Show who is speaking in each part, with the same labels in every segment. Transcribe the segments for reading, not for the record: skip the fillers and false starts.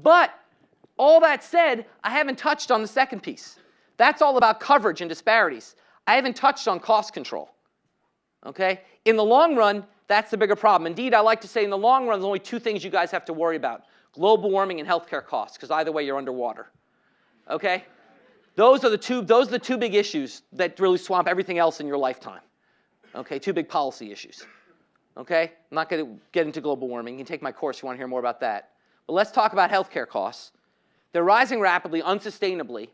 Speaker 1: But all that said, I haven't touched on the second piece. That's all about coverage and disparities. I haven't touched on cost control. Okay? In the long run, that's the bigger problem. Indeed, I like to say in the long run, there's only two things you guys have to worry about: global warming and healthcare costs, because either way, you're underwater. Okay? Those are the two big issues that really swamp everything else in your lifetime. Okay? Two big policy issues. Okay? I'm not going to get into global warming. You can take my course if you want to hear more about that. But let's talk about healthcare costs. They're rising rapidly, unsustainably.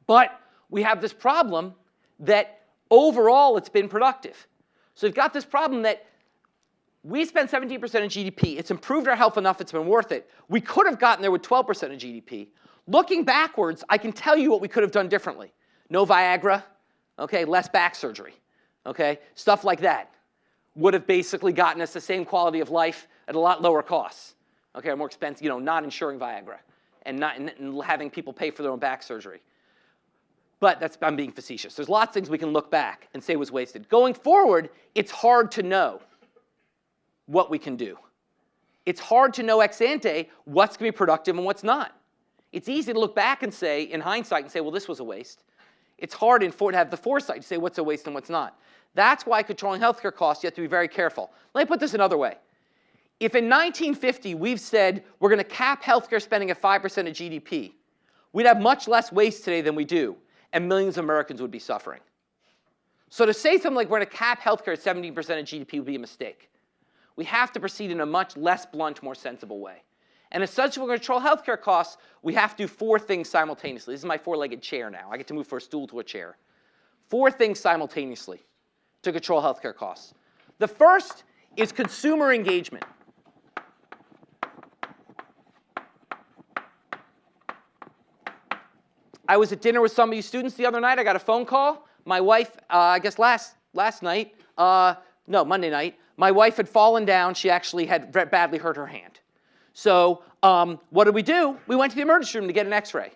Speaker 1: But we have this problem that overall it's been productive. So we've got this problem that we spend 17% of GDP. It's improved our health enough it's been worth it. We could have gotten there with 12% of GDP. Looking backwards, I can tell you what we could have done differently. No Viagra, okay, less back surgery, okay? Stuff like that would have basically gotten us the same quality of life at a lot lower costs, okay, or more expensive, not insuring Viagra and having people pay for their own back surgery. But I'm being facetious. There's lots of things we can look back and say was wasted. Going forward, it's hard to know what we can do. It's hard to know ex ante what's going to be productive and what's not. It's easy to look back and say, in hindsight, and say, well, this was a waste. It's hard to have the foresight to say what's a waste and what's not. That's why controlling healthcare costs, you have to be very careful. Let me put this another way. If in 1950 we've said we're going to cap healthcare spending at 5% of GDP, we'd have much less waste today than we do, and millions of Americans would be suffering. So to say something like we're going to cap healthcare at 17% of GDP would be a mistake. We have to proceed in a much less blunt, more sensible way. And as such, if we're going to control healthcare costs, we have to do four things simultaneously. This is my four-legged chair now. I get to move from a stool to a chair. Four things simultaneously to control healthcare costs. The first is consumer engagement. I was at dinner with some of you students the other night. I got a phone call. My wife, I guess last night, no, Monday night, my wife had fallen down. She actually had badly hurt her hand. So what did we do? We went to the emergency room to get an x-ray.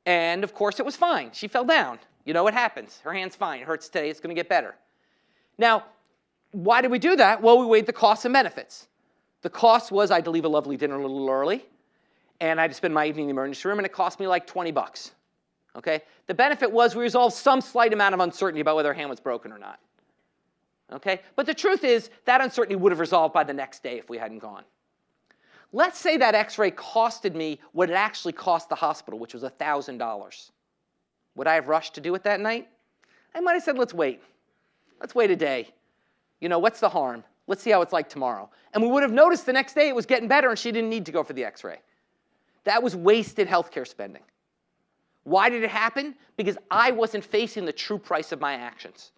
Speaker 1: And of course, it was fine. She fell down. You know what happens. Her hand's fine. It hurts today. It's going to get better. Now, why did we do that? Well, we weighed the costs and benefits. The cost was I had to leave a lovely dinner a little early, and I had to spend my evening in the emergency room, and it cost me like 20 bucks. Okay? The benefit was we resolved some slight amount of uncertainty about whether her hand was broken or not. Okay? But the truth is that uncertainty would have resolved by the next day if we hadn't gone. Let's say that x-ray costed me what it actually cost the hospital, which was $1,000. Would I have rushed to do it that night? I might have said, let's wait. Let's wait a day. What's the harm? Let's see how it's like tomorrow. And we would have noticed the next day it was getting better and she didn't need to go for the x-ray. That was wasted healthcare spending. Why did it happen? Because I wasn't facing the true price of my actions.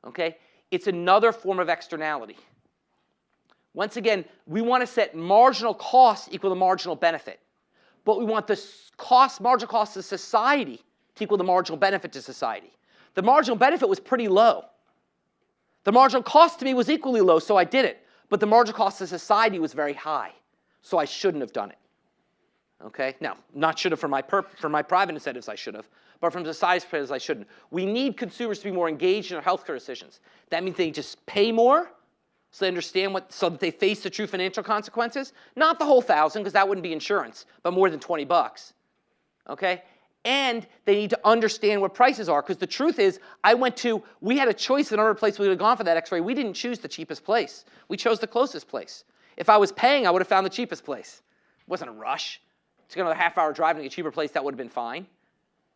Speaker 1: Okay? It's another form of externality. Once again, we want to set marginal costs equal to marginal benefit. But we want the marginal cost to society to equal the marginal benefit to society. The marginal benefit was pretty low. The marginal cost to me was equally low, so I did it. But the marginal cost to society was very high, so I shouldn't have done it. Okay? Now, not should have for my private incentives, I should have. But from society's perspective, I shouldn't. We need consumers to be more engaged in their healthcare decisions. That means they just pay more, so they understand so that they face the true financial consequences. Not the whole $1,000, because that wouldn't be insurance, but more than 20 bucks. Okay? And they need to understand what prices are, because the truth is, we had a choice in other places we would have gone for that x-ray. We didn't choose the cheapest place. We chose the closest place. If I was paying, I would have found the cheapest place. It wasn't a rush. It's another half-hour drive to a cheaper place, that would have been fine.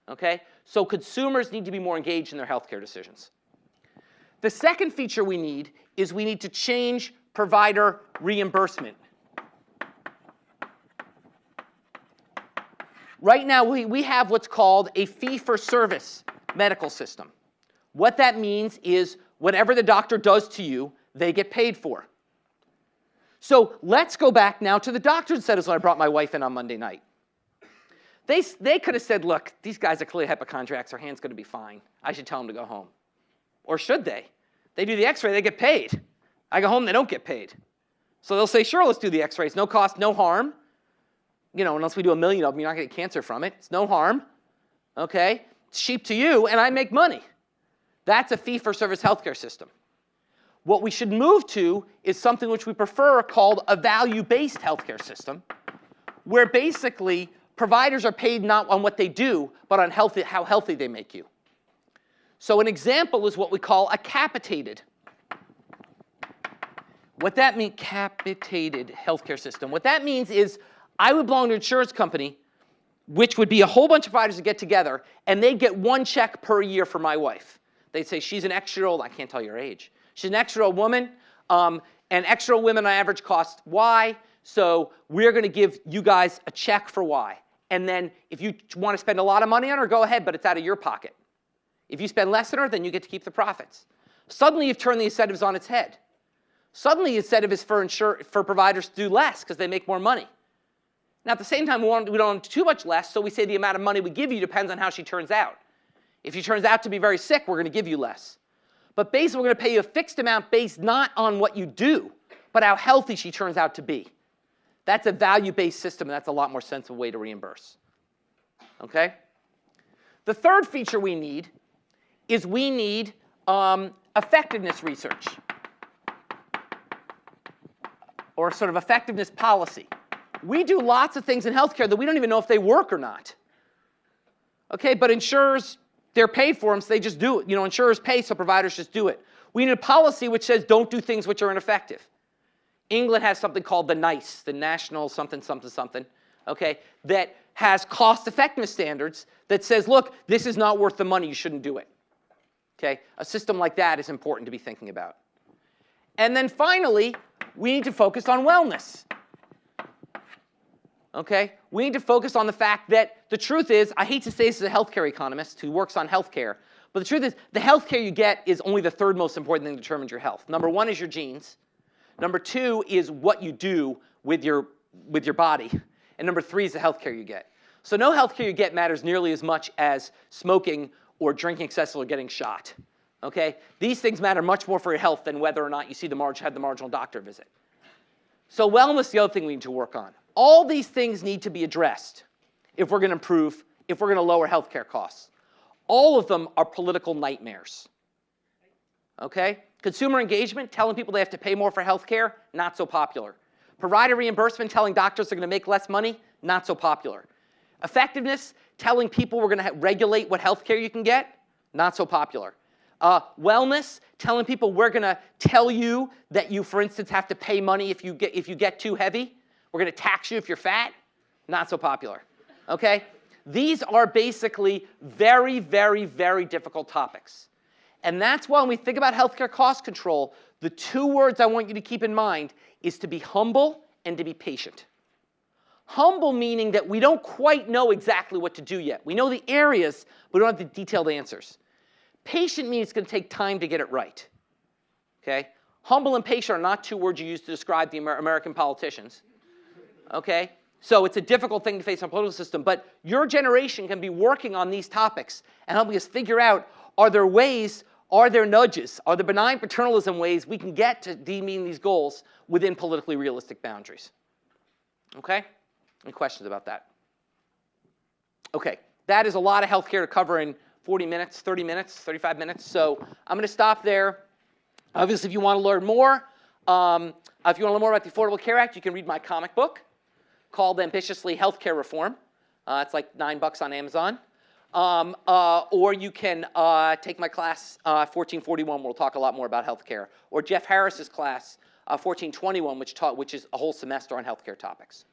Speaker 1: Okay? So consumers need to be more engaged in their healthcare decisions. The second feature we need is we need to change provider reimbursement. Right now, we have what's called a fee-for-service medical system. What that means is whatever the doctor does to you, they get paid for. So let's go back now to the doctor's settings when I brought my wife in on Monday night. They could have said, look, these guys are clearly hypochondriacs. Her hand's going to be fine. I should tell them to go home. Or should they? They do the x-ray, they get paid. I go home, they don't get paid. So they'll say, sure, let's do the x-rays. No cost, no harm. Unless we do 1 million of them, you're not going to get cancer from it. It's no harm. Okay? It's cheap to you, and I make money. That's a fee-for-service healthcare system. What we should move to is something which we prefer called a value-based healthcare system, where basically providers are paid not on what they do, but on how healthy they make you. So an example is what we call a capitated. What that means, capitated healthcare system. What that means is I would belong to an insurance company, which would be a whole bunch of providers that get together, and they get one check per year for my wife. They'd say, she's an extra-year-old, I can't tell your age. She's an extra-year-old woman, and extra-year-old women on average cost Y, so we're going to give you guys a check for Y. And then if you want to spend a lot of money on her, go ahead, but it's out of your pocket. If you spend less on her, then you get to keep the profits. Suddenly you've turned the incentives on its head. Suddenly the incentive is for providers to do less because they make more money. Now at the same time, we don't want too much less, so we say the amount of money we give you depends on how she turns out. If she turns out to be very sick, we're going to give you less. But basically, we're going to pay you a fixed amount based not on what you do, but how healthy she turns out to be. That's a value-based system, and that's a lot more sensible way to reimburse. Okay? The third feature we need is we need effectiveness research, or sort of effectiveness policy. We do lots of things in healthcare that we don't even know if they work or not. Okay, but insurers, they're paid for them, so they just do it. You know, insurers pay, so providers just do it. We need a policy which says don't do things which are ineffective. England has something called the NICE, the National something, something, something, okay, that has cost-effectiveness standards that says, look, this is not worth the money, you shouldn't do it. Okay, a system like that is important to be thinking about. And then finally, we need to focus on wellness. Okay, we need to focus on the fact that the truth is, I hate to say this as a healthcare economist who works on healthcare, but the truth is, the healthcare you get is only the third most important thing that determines your health. Number one is your genes. Number two is what you do with your body. And number three is the healthcare you get. So no healthcare you get matters nearly as much as smoking or drinking excessively or getting shot. Okay? These things matter much more for your health than whether or not you see had the marginal doctor visit. So wellness is the other thing we need to work on. All these things need to be addressed if we're going to improve, if we're going to lower healthcare costs. All of them are political nightmares. Okay? Consumer engagement, telling people they have to pay more for healthcare, not so popular. Provider reimbursement, telling doctors they're going to make less money, not so popular. Effectiveness, telling people we're going to regulate what healthcare you can get, not so popular. Wellness, telling people we're going to tell you that you, for instance, have to pay money if you get too heavy. We're going to tax you if you're fat, not so popular. Okay? These are basically very, very, very difficult topics. And that's why when we think about healthcare cost control, the two words I want you to keep in mind is to be humble and to be patient. Humble meaning that we don't quite know exactly what to do yet. We know the areas, but we don't have the detailed answers. Patient means it's going to take time to get it right. Okay? Humble and patient are not two words you use to describe the American politicians. Okay? So it's a difficult thing to face in a political system, but your generation can be working on these topics and helping us figure out, are there ways, are there nudges, are there benign paternalism ways we can get to meeting these goals within politically realistic boundaries? Okay? Any questions about that? Okay, that is a lot of healthcare to cover in 40 minutes, 30 minutes, 35 minutes, so I'm going to stop there. Obviously, if you want to learn more, about the Affordable Care Act, you can read my comic book called Ambitiously Healthcare Reform. It's like $9 on Amazon. Or you can take my class, 1441, we'll talk a lot more about healthcare. Or Jeff Harris's class, 1421, which is a whole semester on healthcare topics.